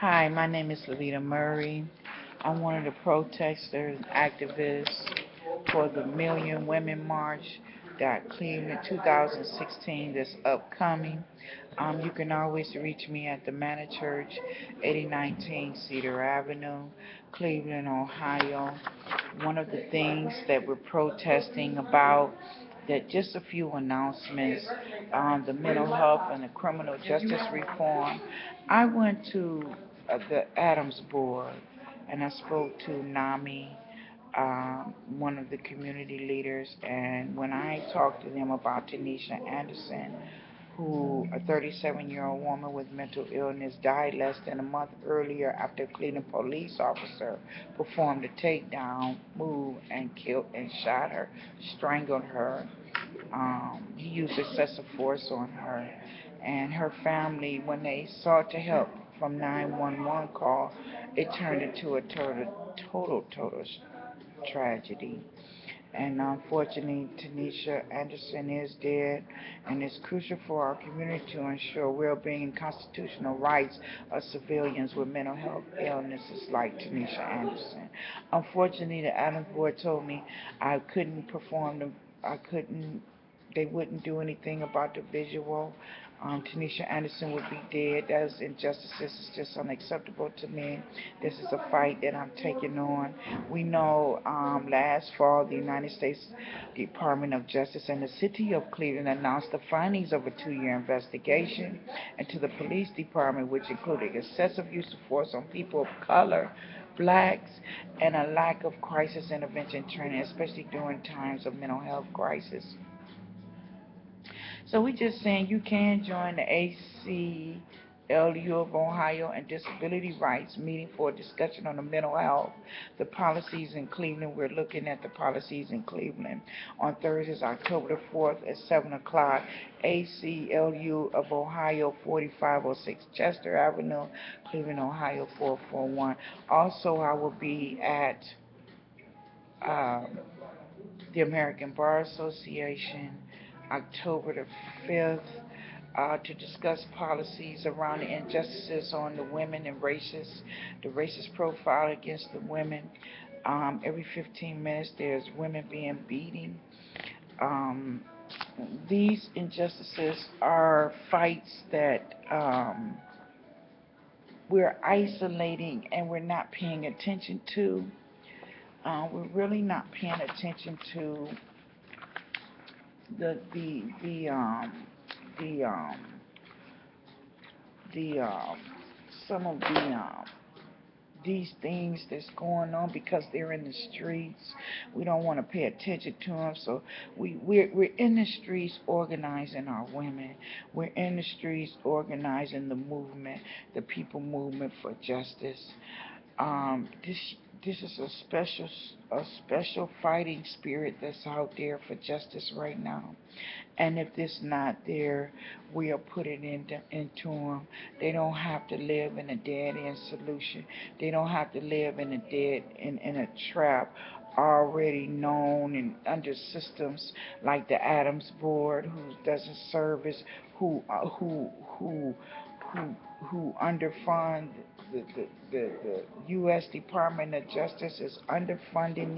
Hi, my name is Lavitta Murray. I'm one of the protesters and activists for the Millionwomanmarch.Cleveland 2016 that's upcoming. You can always reach me at the Manna Church, 8019 Cedar Avenue, Cleveland, Ohio. One of the things that we're protesting about, that just a few announcements on the mental health and the criminal justice reform. I went to the Adams Board and I spoke to NAMI, one of the community leaders, and when I talked to them about Tanisha Anderson, who, a 37-year-old woman with mental illness, died less than a month earlier after a Cleveland police officer performed a takedown move and killed and shot her, strangled her. He used excessive force on her. And her family, when they sought to help from 911 call, it turned into a total tragedy. And unfortunately, Tanisha Anderson is dead, and it's crucial for our community to ensure well-being and constitutional rights of civilians with mental health illnesses like Tanisha Anderson. Unfortunately, the Adams Board told me I couldn't perform the, I couldn't, they wouldn't do anything about the visual. Tanisha Anderson would be dead. Those injustices is just unacceptable to me. This is a fight that I'm taking on. We know last fall the United States Department of Justice and the City of Cleveland announced the findings of a 2-year investigation into the police department, which included excessive use of force on people of color, blacks, and a lack of crisis intervention training, especially during times of mental health crisis. So we just saying you can join the ACLU of Ohio and Disability Rights meeting for a discussion on the mental health, the policies in Cleveland. We're looking at the policies in Cleveland on Thursdays, October the 4th at 7 o'clock, ACLU of Ohio, 4506 Chester Avenue, Cleveland, Ohio, 441. Also, I will be at um, the American Bar Association, October the 5th, to discuss policies around the injustices on the women and the racist profile against the women. Every 15 minutes, there's women being beaten. Um, these injustices are fights that we're isolating and we're not paying attention to. We're really not paying attention to the the the um the the some of these things that's going on because they're in the streets. We don't want to pay attention to them, so we're in the streets organizing our women. We're in the streets organizing the movement, the people movement for justice. This is a special fighting spirit that's out there for justice right now. And if this not there, we'll put it into them. They don't have to live in a dead end solution. They don't have to live in a trap already known and under systems like the Adams Board, who doesn't service, who uh, who who who who underfund the U.S. Department of Justice is underfunding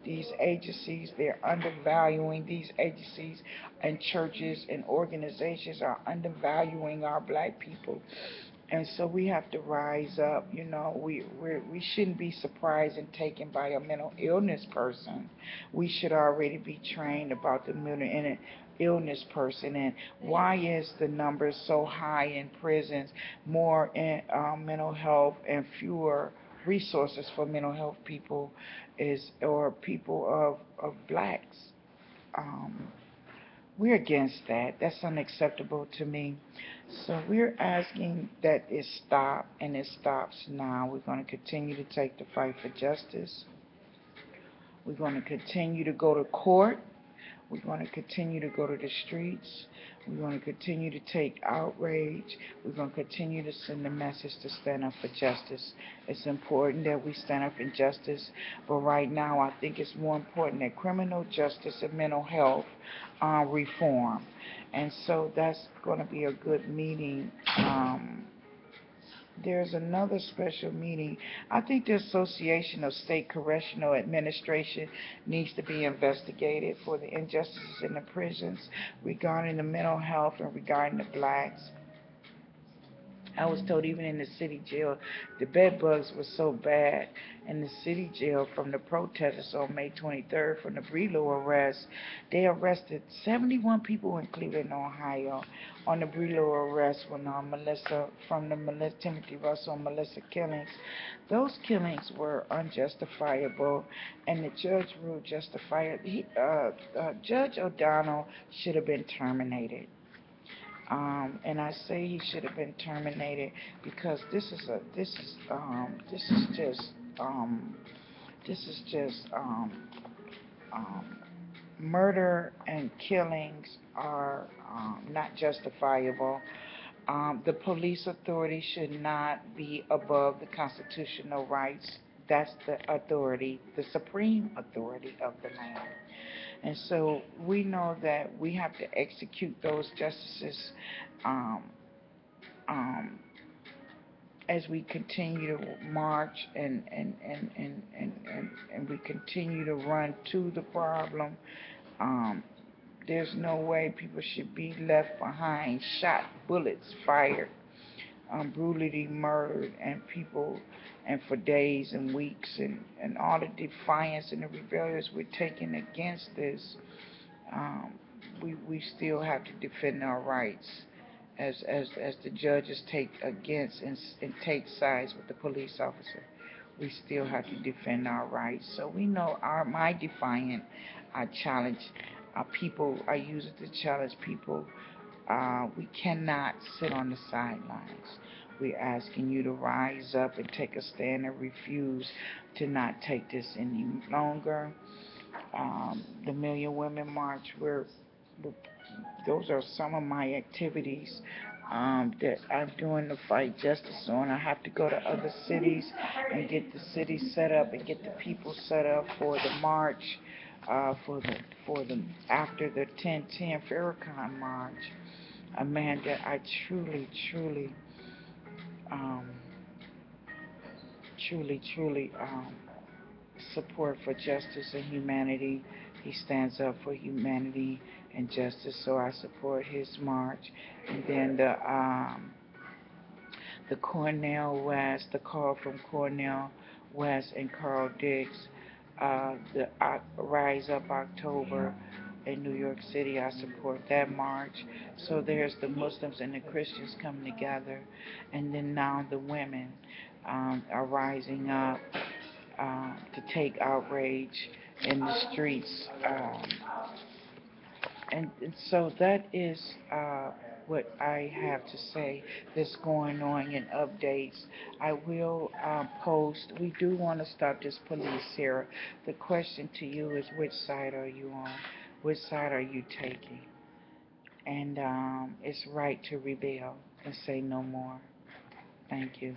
these agencies. They're undervaluing these agencies, and churches and organizations are undervaluing our black people. And so we have to rise up. We shouldn't be surprised and taken by a mental illness person. We should already be trained about the mental illness person and why is the number so high in prisons, more in mental health and fewer resources for mental health people is or people of blacks. Um, we're against that. That's unacceptable to me. So we're asking that it stop, and it stops now. We're going to continue to take the fight for justice. We're going to continue to go to court. We're going to continue to go to the streets. We're going to continue to take outrage. We're going to continue to send the message to stand up for justice. It's important that we stand up for justice, but right now I think it's more important that criminal justice and mental health reform. And so that's going to be a good meeting There's another special meeting. I think the Association of State Correctional Administration needs to be investigated for the injustices in the prisons regarding the mental health and regarding the blacks. I was told even in the city jail, the bed bugs were so bad in the city jail from the protesters on May 23rd from the Brelo arrest. They arrested 71 people in Cleveland, Ohio, on the Brelo arrest when Timothy Russell and Melissa killings. Those killings were unjustifiable, and the judge ruled justified. Judge O'Donnell should have been terminated. And I say he should have been terminated because um, this is just murder and killings are not justifiable. The police authority should not be above the constitutional rights. That's the authority, the supreme authority of the land. And so we know that we have to execute those justices um, um, as we continue to march and we continue to run to the problem. Um, there's no way people should be left behind, shot, bullets fired, brutally murdered, and for days and weeks, and all the defiance and the rebellions we're taking against this. um, we still have to defend our rights as the judges take against and take sides with the police officer. We still have to defend our rights. So we know my defiant challenge people. I use it to challenge people. We cannot sit on the sidelines. We're asking you to rise up and take a stand and refuse to not take this any longer. The Million Women March, those are some of my activities that I'm doing to fight justice on. I have to go to other cities and get the city set up and get the people set up for the march, for the after the 10/10 Farrakhan March. Amanda, I um, truly support for justice and humanity. He stands up for humanity and justice, so I support his march. And then the Cornell West, the call from Cornell West and Carl Dix, the Rise Up October in New York City. I support that march. So there's the Muslims and the Christians coming together, and then now the women are rising up to take outrage in the streets. And so that is what I have to say that's going on in updates. I will post. We do want to stop this police here. The question to you is, which side are you on? Which side are you taking? And it's right to rebel and say no more. Thank you.